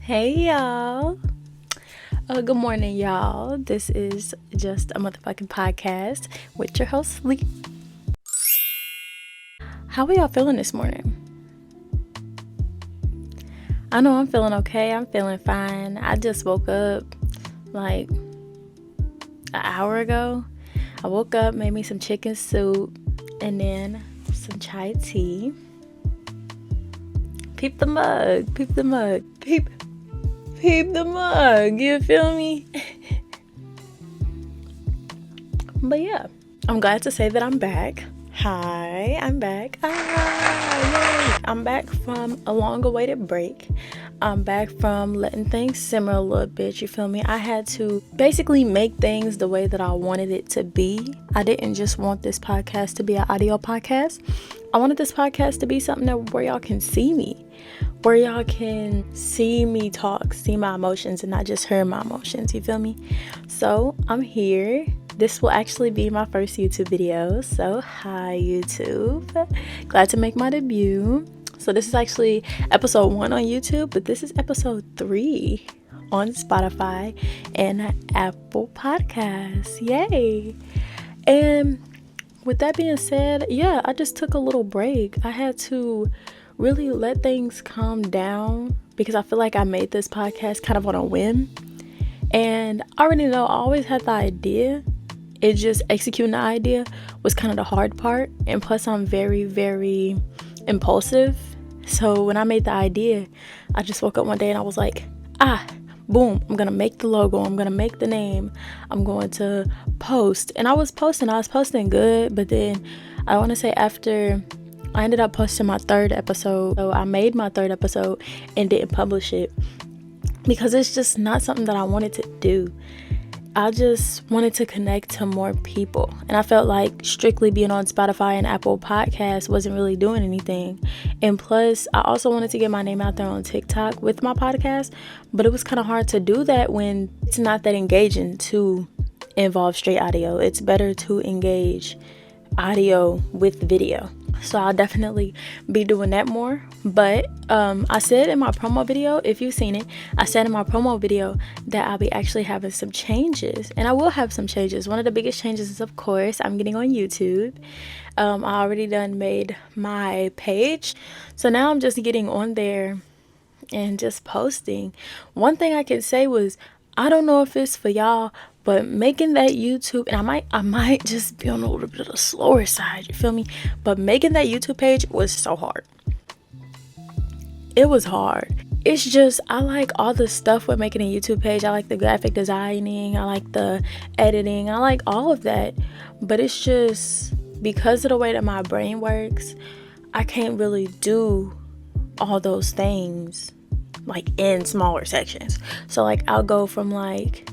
Hey y'all. Good morning, y'all. This is just a motherfucking podcast with your host, Lee. How are y'all feeling this morning? I know I'm feeling okay. I'm feeling fine. I just woke up like an hour ago. I woke up, made me some chicken soup, and then some chai tea. Peep the mug. Peep the mug. Peep the mug. You feel me? But yeah, I'm glad to say that I'm back. Hi, I'm back. Yay. I'm back from a long-awaited break. I'm back from letting things simmer a little bit, you feel me? I had to basically make things the way that I wanted it to be. I didn't just want this podcast to be an audio podcast. I wanted this podcast to be something where y'all can see me, where y'all can see me talk, see my emotions, and not just hear my emotions, you feel me? So I'm here. This will actually be my first YouTube video, so hi YouTube. Glad to make my debut. So this is actually episode 1 on YouTube, but this is episode 3 on Spotify and Apple Podcasts. Yay! And with that being said, yeah, I just took a little break. I had to really let things calm down because I feel like I made this podcast kind of on a whim. And I already know I always had the idea. It just executing the idea was kind of the hard part. And plus I'm very, very impulsive. So when I made the idea, I just woke up one day and I was like, boom, I'm gonna make the logo, I'm gonna make the name, I'm going to post. And I was posting good, but then I want to say after I ended up posting my 3rd episode, so I made my 3rd episode and didn't publish it because it's just not something that I wanted to do. I just wanted to connect to more people, and I felt like strictly being on Spotify and Apple Podcasts wasn't really doing anything. And plus I also wanted to get my name out there on TikTok with my podcast, but it was kind of hard to do that when it's not that engaging to involve straight audio. It's better to engage audio with video. So I'll definitely be doing that more. But I said in my promo video, if you've seen it, I said in my promo video that I'll be actually having some changes. And I will have some changes. One of the biggest changes is, of course, I'm getting on YouTube. I already made my page. So now I'm just getting on there and just posting. One thing I can say was, I don't know if it's for y'all, but making that YouTube, and I might just be on a little bit of the slower side, you feel me? But making that YouTube page was so hard. It was hard. It's just, I like all the stuff with making a YouTube page. I like the graphic designing, I like the editing, I like all of that. But it's just, because of the way that my brain works, I can't really do all those things like in smaller sections. So like I'll go from like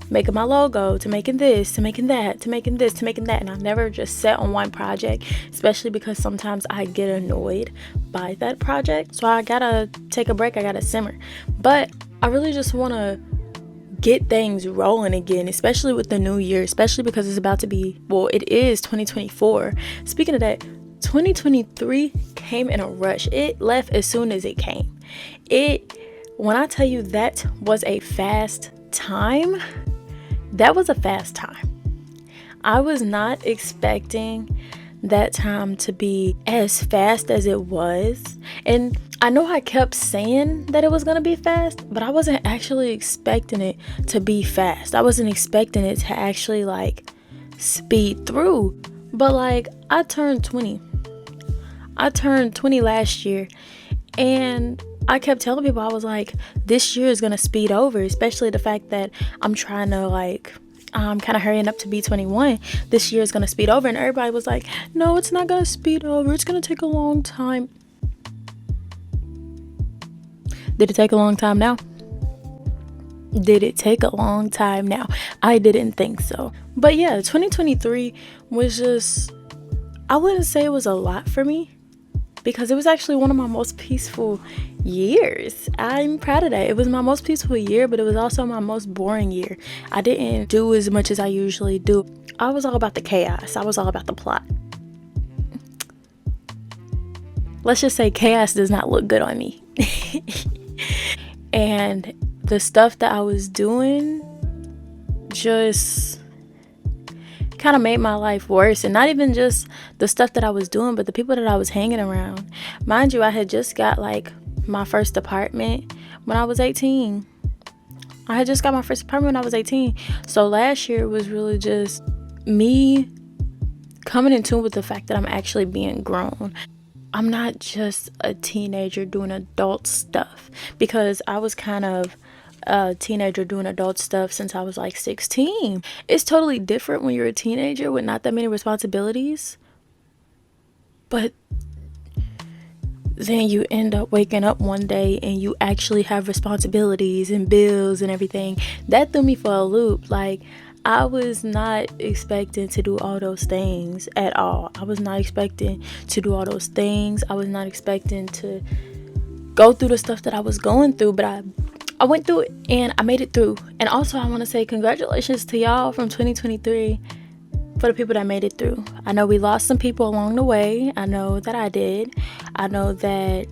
making my logo to making this to making that to making this to making that, and I've never just set on one project, especially because sometimes I get annoyed by that project. So I gotta take a break, I gotta simmer. But I really just want to get things rolling again, especially with the new year, especially because it's about to be, well, it is 2024. Speaking of that, 2023 came in a rush. It left as soon as it came. When I tell you that was a fast time, that was a fast time. I was not expecting that time to be as fast as it was. And I know I kept saying that it was going to be fast, but I wasn't actually expecting it to be fast. I wasn't expecting it to actually like speed through. But like, I turned 20 last year, and I kept telling people, I was like, this year is going to speed over, especially the fact that I'm trying to I'm kind of hurrying up to be 21. This year is going to speed over. And everybody was like, no, it's not going to speed over. It's going to take a long time. Did it take a long time now? Did it take a long time now? I didn't think so. But yeah, 2023 was just, I wouldn't say it was a lot for me, because it was actually one of my most peaceful years. I'm proud of that. It was my most peaceful year, but it was also my most boring year. I didn't do as much as I usually do. I was all about the chaos. I was all about the plot. Let's just say chaos does not look good on me. And the stuff that I was doing just kind of made my life worse. And not even just the stuff that I was doing, but the people that I was hanging around. Mind you, I had just got like my first apartment when I was 18. I had just got my first apartment when I was 18. So last year was really just me coming in tune with the fact that I'm actually being grown. I'm not just a teenager doing adult stuff, because I was kind of a teenager doing adult stuff since I was like 16. It's totally different when you're a teenager with not that many responsibilities, but then you end up waking up one day and you actually have responsibilities and bills and everything. That threw me for a loop. Like, I was not expecting to do all those things at all. I was not expecting to do all those things. I was not expecting to go through the stuff that I was going through, but I went through it and I made it through. And also, I want to say congratulations to y'all from 2023 for the people that made it through. I know we lost some people along the way. I know that I did. I know that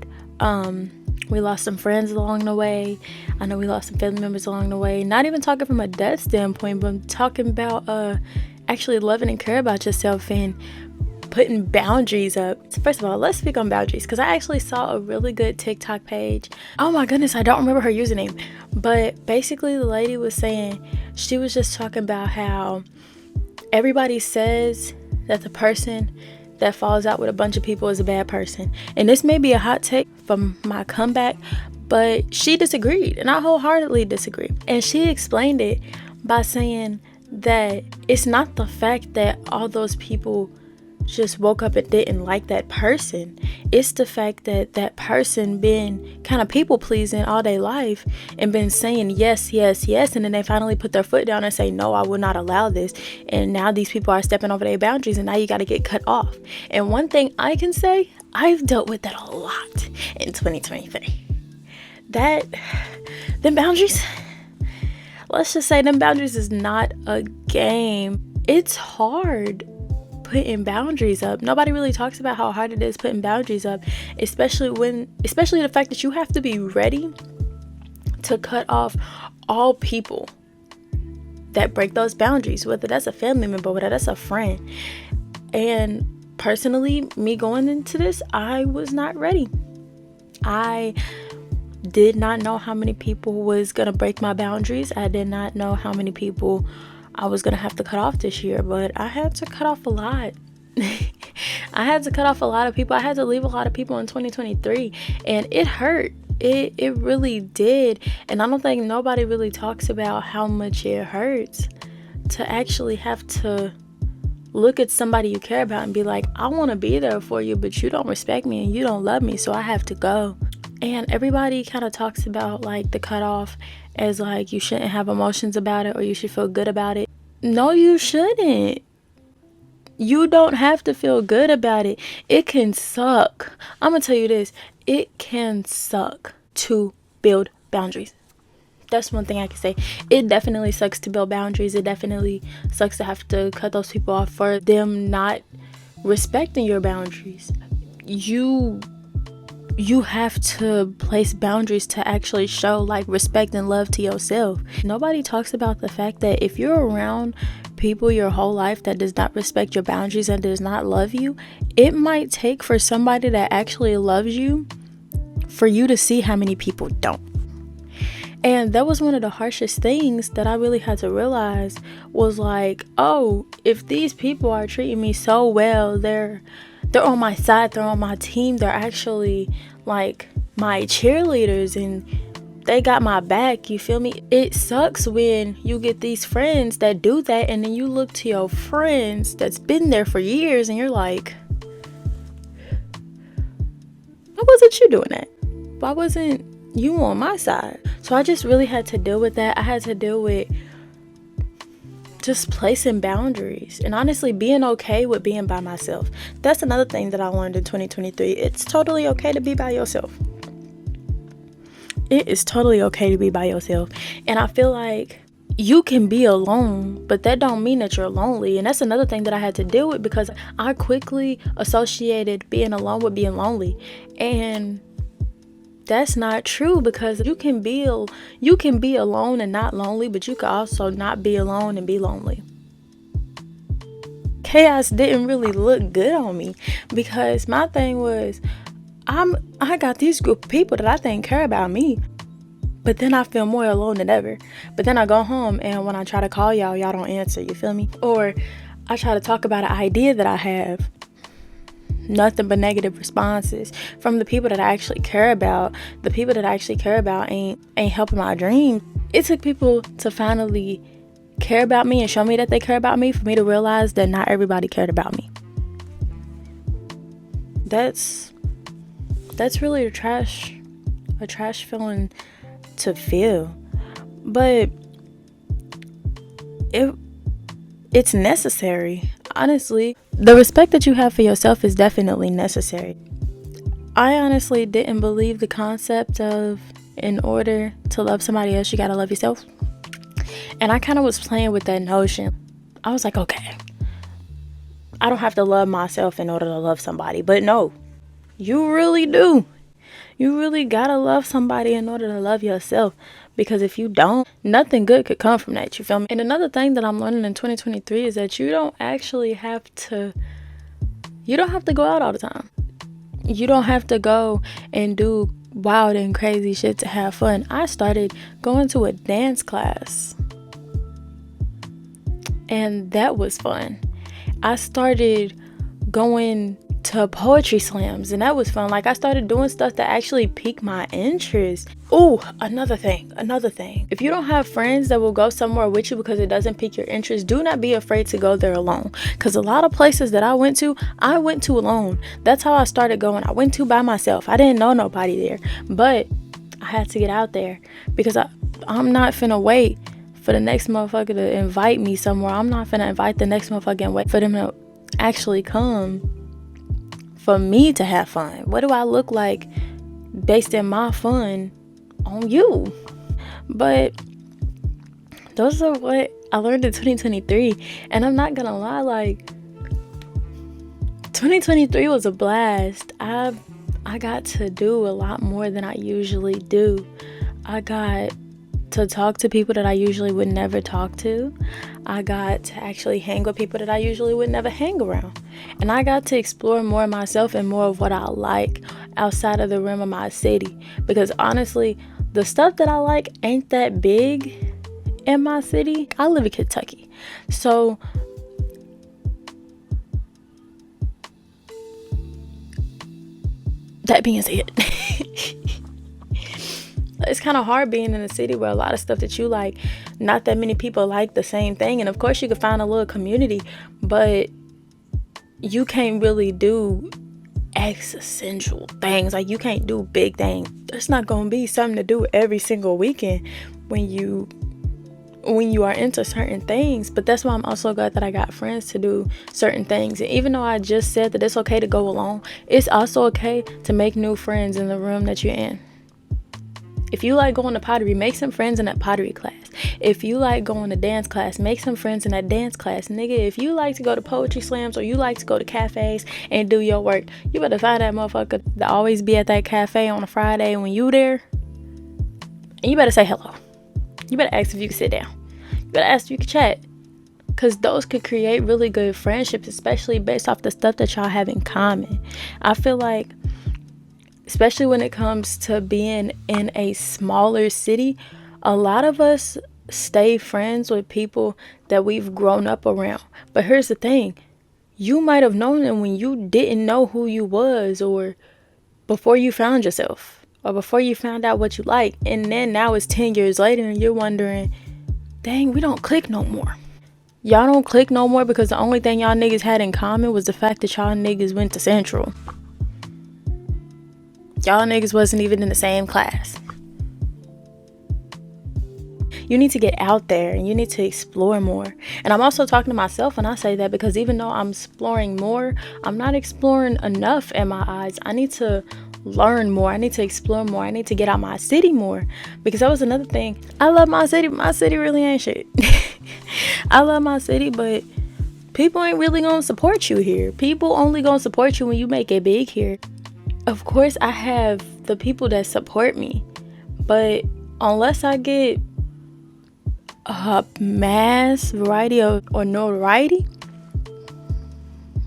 we lost some friends along the way. I know we lost some family members along the way. Not even talking from a death standpoint, but I'm talking about actually loving and care about yourself and putting boundaries up. So first of all, let's speak on boundaries, because I actually saw a really good TikTok page. Oh my goodness, I don't remember her username. But basically the lady was saying, she was just talking about how everybody says that the person that falls out with a bunch of people is a bad person. And this may be a hot take from my comeback, but she disagreed, and I wholeheartedly disagree. And she explained it by saying that it's not the fact that all those people just woke up and didn't like that person. It's the fact that that person been kind of people pleasing all their life and been saying yes, yes, yes, and then they finally put their foot down and say, no, I will not allow this. And now these people are stepping over their boundaries, and now you got to get cut off. And one thing I can say, I've dealt with that a lot in 2023. Them boundaries, let's just say them boundaries is not a game. It's hard putting boundaries up. Nobody really talks about how hard it is putting boundaries up, especially the fact that you have to be ready to cut off all people that break those boundaries, whether that's a family member, whether that's a friend. And personally, me going into this, I was not ready. I did not know how many people was gonna break my boundaries. I did not know how many people I was gonna have to cut off this year, but I had to cut off a lot. I had to cut off a lot of people. I had to leave a lot of people in 2023, and it hurt. It really did. And I don't think nobody really talks about how much it hurts to actually have to look at somebody you care about and be like, I want to be there for you, but you don't respect me and you don't love me, so I have to go. And everybody kind of talks about like the cutoff as like you shouldn't have emotions about it, or you should feel good about it. No, you shouldn't. You don't have to feel good about it. It can suck. I'm gonna tell you this. It can suck to build boundaries. That's one thing I can say. It definitely sucks to build boundaries. It definitely sucks to have to cut those people off for them not respecting your boundaries. You have to place boundaries to actually show like respect and love to yourself. Nobody talks about the fact that if you're around people your whole life that does not respect your boundaries and does not love you, it might take for somebody that actually loves you for you to see how many people don't. And that was one of the harshest things that I really had to realize, was like, oh, if these people are treating me so well, they're on my side, they're on my team, they're actually like my cheerleaders and they got my back, you feel me? It sucks when you get these friends that do that, and then you look to your friends that's been there for years and you're like, why wasn't you doing that? Why wasn't you on my side? So I just really had to deal with that. I had to deal with just placing boundaries and honestly being okay with being by myself. That's another thing that I learned in 2023. It's totally okay to be by yourself. It is totally okay to be by yourself. And I feel like you can be alone, but that don't mean that you're lonely. And that's another thing that I had to deal with, because I quickly associated being alone with being lonely. And That's not true, because you can be alone and not lonely, but you can also not be alone and be lonely. Chaos didn't really look good on me, because my thing was, I got these group of people that I think care about me, but then I feel more alone than ever. But then I go home, and when I try to call y'all don't answer, you feel me? Or I try to talk about an idea that I have, nothing but negative responses from the people that I actually care about. The people that I actually care about ain't helping my dream. It took people to finally care about me and show me that they care about me for me to realize that not everybody cared about me. That's really a trash feeling to feel. But it's necessary. Honestly, the respect that you have for yourself is definitely necessary. I honestly didn't believe the concept of, in order to love somebody else, you gotta love yourself. And I kind of was playing with that notion. I was like, okay, I don't have to love myself in order to love somebody. But no, you really do. You really gotta love somebody in order to love yourself. Because if you don't, nothing good could come from that, you feel me? And another thing that I'm learning in 2023 is that you don't have to go out all the time. You don't have to go and do wild and crazy shit to have fun. I started going to a dance class, and that was fun. I started going to poetry slams, and that was fun. Like, I started doing stuff that actually piqued my interest. Oh, another thing. If you don't have friends that will go somewhere with you because it doesn't pique your interest, do not be afraid to go there alone. Because a lot of places that I went to alone. That's how I started going. I went to by myself. I didn't know nobody there, but I had to get out there, because I'm not finna wait for the next motherfucker to invite me somewhere. I'm not finna invite the next motherfucker and wait for them to actually come for me to have fun. What do I look like based in my fun on you? But those are what I learned in 2023. And I'm not gonna lie, like, 2023 was a blast. I got to do a lot more than I usually do. I got to talk to people that I usually would never talk to. I got to actually hang with people that I usually would never hang around. And I got to explore more of myself and more of what I like outside of the rim of my city. Because honestly, the stuff that I like ain't that big in my city. I live in Kentucky. So that being said, it's kind of hard being in a city where a lot of stuff that you like, not that many people like the same thing. And of course you can find a little community, but you can't really do existential things. Like, you can't do big things. There's not gonna be something to do every single weekend when you are into certain things. But that's why I'm also glad that I got friends to do certain things. And even though I just said that it's okay to go alone, it's also okay to make new friends in the room that you're in. If you like going to pottery, make some friends in that pottery class. If you like going to dance class, make some friends in that dance class. Nigga, if you like to go to poetry slams or you like to go to cafes and do your work, you better find that motherfucker that always be at that cafe on a Friday when you there. And you better say hello. You better ask if you can sit down. You better ask if you can chat. Because those could create really good friendships, especially based off the stuff that y'all have in common. I feel like, especially when it comes to being in a smaller city, a lot of us stay friends with people that we've grown up around. But here's the thing. You might have known them when you didn't know who you was, or before you found yourself, or before you found out what you like. And then now it's 10 years later and you're wondering, dang, we don't click no more. Y'all don't click no more because the only thing y'all niggas had in common was the fact that y'all niggas went to Central. Y'all niggas wasn't even in the same class. You need to get out there and you need to explore more. And I'm also talking to myself when I say that, because even though I'm exploring more, I'm not exploring enough in my eyes. I need to learn more. I need to explore more. I need to get out my city more, because that was another thing. I love my city. My city really ain't shit. I love my city, but people ain't really gonna support you here. People only gonna support you when you make it big here. Of course, I have the people that support me. But unless I get a mass variety of or notoriety,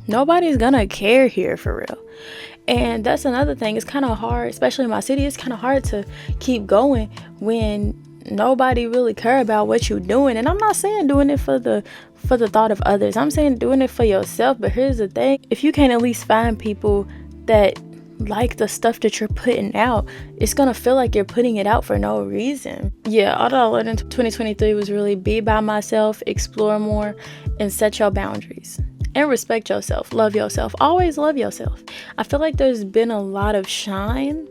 nobody's gonna care here for real. And that's another thing. It's kind of hard, especially in my city. It's kind of hard to keep going when nobody really care about what you're doing. And I'm not saying doing it for the thought of others. I'm saying doing it for yourself. But here's the thing: if you can't at least find people that like the stuff that you're putting out, it's gonna feel like you're putting it out for no reason. Yeah, all that I learned in 2023 was really be by myself, explore more, and set your boundaries. And respect yourself, love yourself, always love yourself. I feel like there's been a lot of shine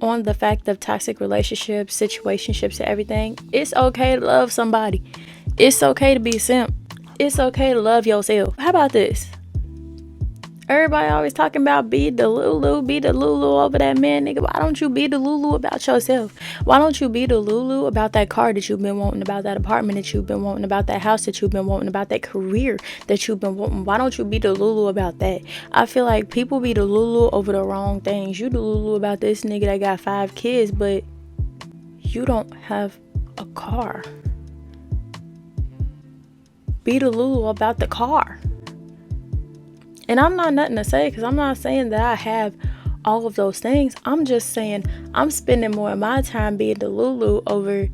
on the fact of toxic relationships, situationships, and everything. It's okay to love somebody. It's okay to be a simp. It's okay to love yourself. How about this? Everybody always talking about be the Lulu over that man, nigga. Why don't you be the Lulu about yourself? Why don't you be the Lulu about that car that you've been wanting, about that apartment that you've been wanting, about that house that you've been wanting, about that career that you've been wanting? Why don't you be the Lulu about that? I feel like people be the Lulu over the wrong things. You the Lulu about this nigga that got 5 kids, but you don't have a car. Be the Lulu about the car. And I'm not nothing to say, because I'm not saying that I have all of those things. I'm just saying I'm spending more of my time being the Lulu over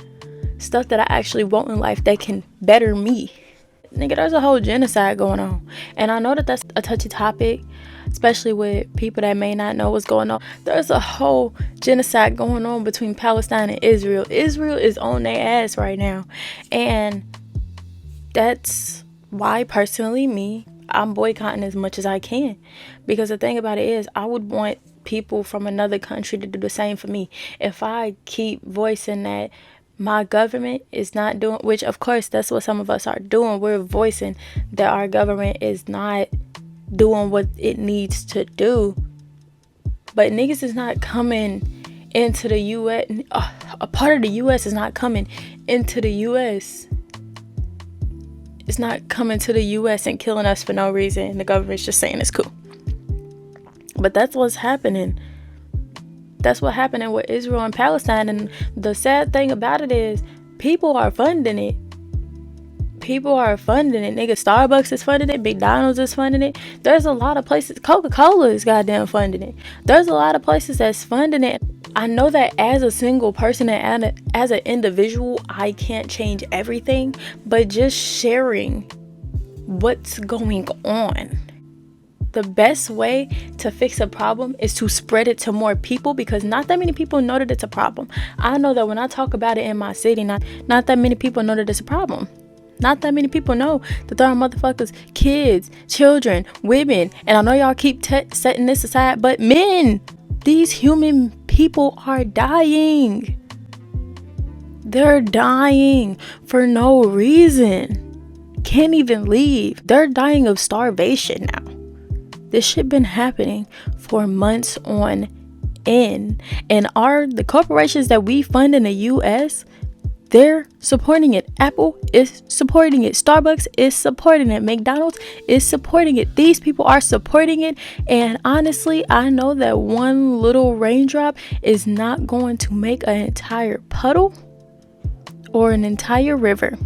stuff that I actually want in life that can better me. Nigga, there's a whole genocide going on. And I know that that's a touchy topic, especially with people that may not know what's going on. There's a whole genocide going on between Palestine and Israel. Israel is on their ass right now. And that's why, personally, I'm boycotting as much as I can, because the thing about it is I would want people from another country to do the same for me. If I keep voicing that my government is not doing, which of course that's what some of us are doing, we're voicing that our government is not doing what it needs to do, but niggas is not coming into the U.S. A part of the U.S. is not coming into the U.S. It's not coming to the U.S. and killing us for no reason. The government's just saying it's cool. But that's what's happening. That's what's happening with Israel and Palestine. And the sad thing about it is people are funding it. People are funding it. Nigga, Starbucks is funding it. McDonald's is funding it. There's a lot of places. Coca-Cola is goddamn funding it. There's a lot of places that's funding it. I know that as a single person and as an individual, I can't change everything, but just sharing what's going on. The best way to fix a problem is to spread it to more people, because not that many people know that it's a problem. I know that when I talk about it in my city, not that many people know that it's a problem. Not that many people know that there are motherfuckers, kids, children, women, and I know y'all keep setting this aside, but men, these human people are dying. They're dying for no reason. Can't even leave. They're dying of starvation now. This shit been happening for months on end. And the corporations that we fund in the US, they're supporting it. Apple is supporting it. Starbucks is supporting it. McDonald's is supporting it. These people are supporting it. And honestly, I know that one little raindrop is not going to make an entire puddle or an entire river.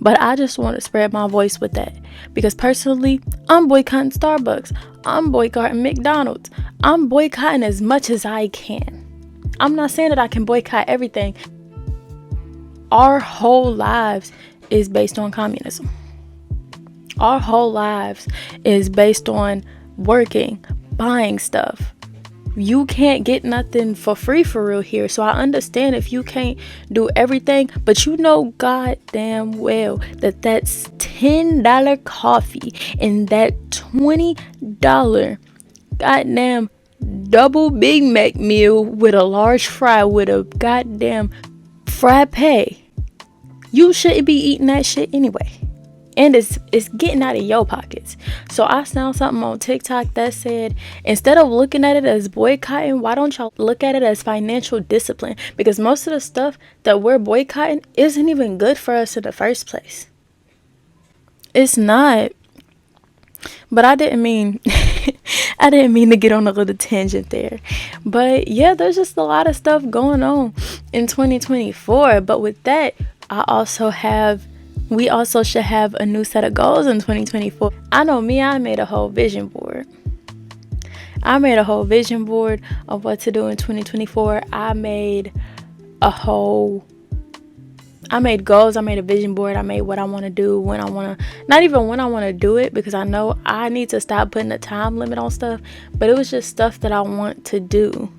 But I just want to spread my voice with that. Because personally, I'm boycotting Starbucks. I'm boycotting McDonald's. I'm boycotting as much as I can. I'm not saying that I can boycott everything. Our whole lives is based on communism. Our whole lives is based on working, buying stuff. You can't get nothing for free for real here. So I understand if you can't do everything, but you know goddamn well that that's $10 coffee and that $20 goddamn double Big Mac meal with a large fry with a goddamn frappe. You shouldn't be eating that shit anyway. And it's getting out of your pockets. So I saw something on TikTok that said, instead of looking at it as boycotting, why don't y'all look at it as financial discipline? Because most of the stuff that we're boycotting isn't even good for us in the first place. It's not. But I didn't mean I didn't mean to get on a little tangent there. But yeah, there's just a lot of stuff going on in 2024. But with that, we also should have a new set of goals in 2024. I know me, I made a whole vision board. I made a whole vision board of what to do in 2024. I made goals. I made a vision board. I made what I want to do, not even when I want to do it, because I know I need to stop putting a time limit on stuff. But it was just stuff that I want to do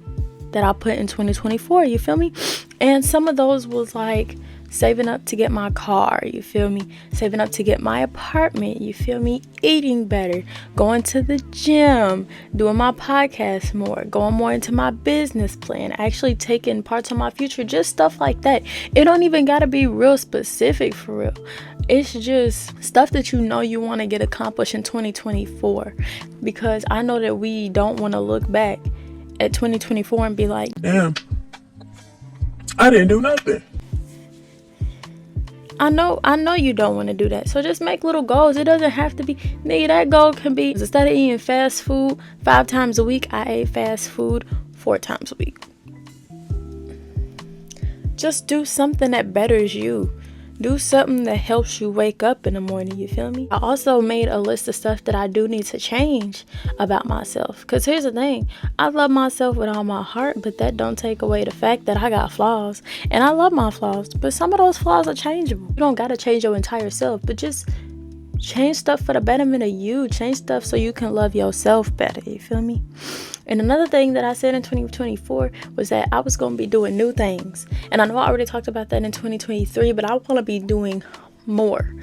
that I put in 2024. You feel me? And some of those was like saving up to get my car, you feel me? Saving up to get my apartment, you feel me? Eating better, going to the gym, doing my podcast more, going more into my business plan, actually taking parts of my future, just stuff like that. It don't even gotta be real specific for real. It's just stuff that you know you want to get accomplished in 2024, because I know that we don't want to look back at 2024 and be like, damn, I didn't do nothing. I know you don't want to do that. So just make little goals. It doesn't have to be, nigga, that goal can be, instead of eating fast food 5 times a week, I ate fast food 4 times a week. Just do something that betters you. Do something that helps you wake up in the morning, you feel me? I also made a list of stuff that I do need to change about myself. Because here's the thing, I love myself with all my heart, but that don't take away the fact that I got flaws. And I love my flaws, but some of those flaws are changeable. You don't got to change your entire self, but just change stuff for the betterment of you. Change stuff so you can love yourself better, you feel me? And another thing that I said in 2024 was that I was going to be doing new things. And I know I already talked about that in 2023, but I want to be doing more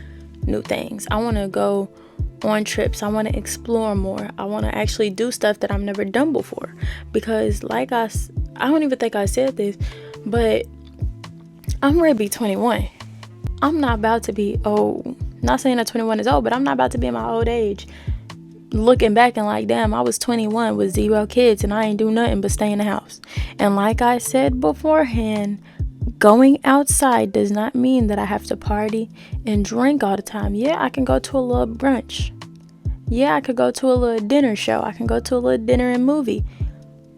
new things. I want to go on trips. I want to explore more. I want to actually do stuff that I've never done before. Because I don't even think I said this, but I'm ready to be 21. I'm not about to be old. Not saying that 21 is old, but I'm not about to be in my old age looking back and like, damn, I was 21 with 0 kids and I ain't do nothing but stay in the house. And like I said beforehand, going outside does not mean that I have to party and drink all the time. Yeah, I can go to a little brunch. Yeah, I could go to a little dinner show. I can go to a little dinner and movie.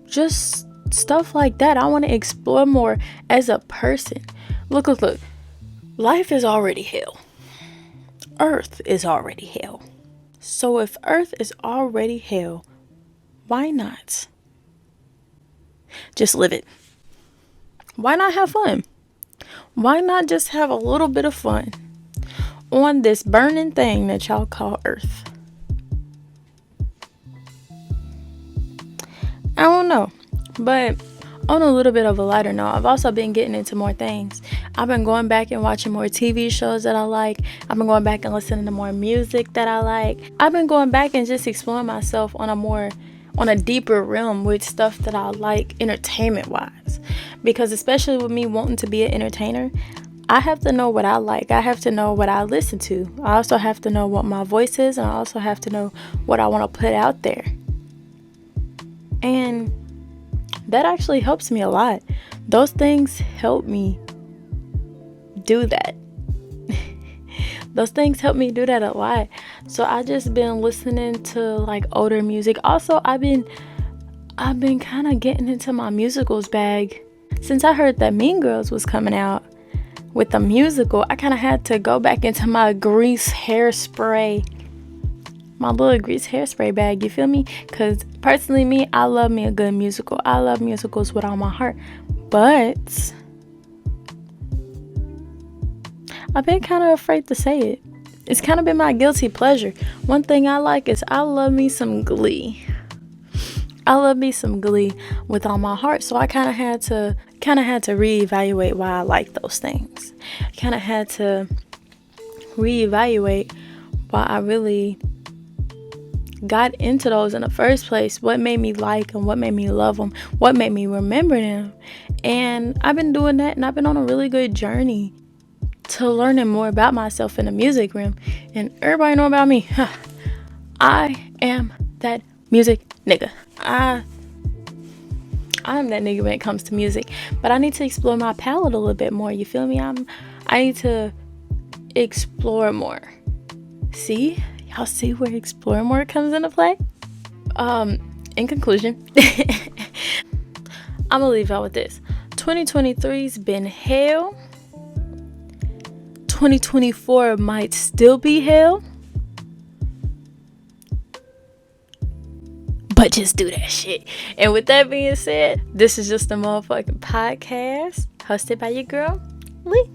Just stuff like that. I want to explore more as a person. Look. Life is already hell. Earth is already hell. So if Earth is already hell, why not just live it? Why not have fun? Why not just have a little bit of fun on this burning thing that y'all call Earth? I don't know, but on a little bit of a lighter note, I've also been getting into more things. I've been going back and watching more TV shows that I like. I've been going back and listening to more music that I like. I've been going back and just exploring myself on a deeper realm with stuff that I like entertainment wise. Because especially with me wanting to be an entertainer, I have to know what I like. I have to know what I listen to. I also have to know what my voice is, and I also have to know what I want to put out there. And that actually helps me a lot. Those things help me do that. Those things help me do that a lot. So I just been listening to like older music. Also, I've been kind of getting into my musicals bag. Since I heard that Mean Girls was coming out with the musical, I kind of had to go back into my Grease hairspray. My little Grease hairspray bag, you feel me? Because personally, me, I love me a good musical. I love musicals with all my heart. But I've been kind of afraid to say it. It's kind of been my guilty pleasure. One thing I like is I love me some Glee. I love me some Glee with all my heart. So I kind of had to reevaluate why I like those things. I kind of had to reevaluate why I really got into those in the first place. What made me like them, what made me love them, what made me remember them. And I've been doing that, and I've been on a really good journey to learning more about myself in the music realm. And everybody know about me. I am that music nigga. I'm that nigga when it comes to music. But I need to explore my palette a little bit more, you feel me? I need to explore more. See? Y'all see where explore more comes into play? In conclusion, I'm gonna leave y'all with this. 2023's been hell. 2024 might still be hell. But just do that shit. And with that being said, this is just a motherfucking podcast hosted by your girl, Lee.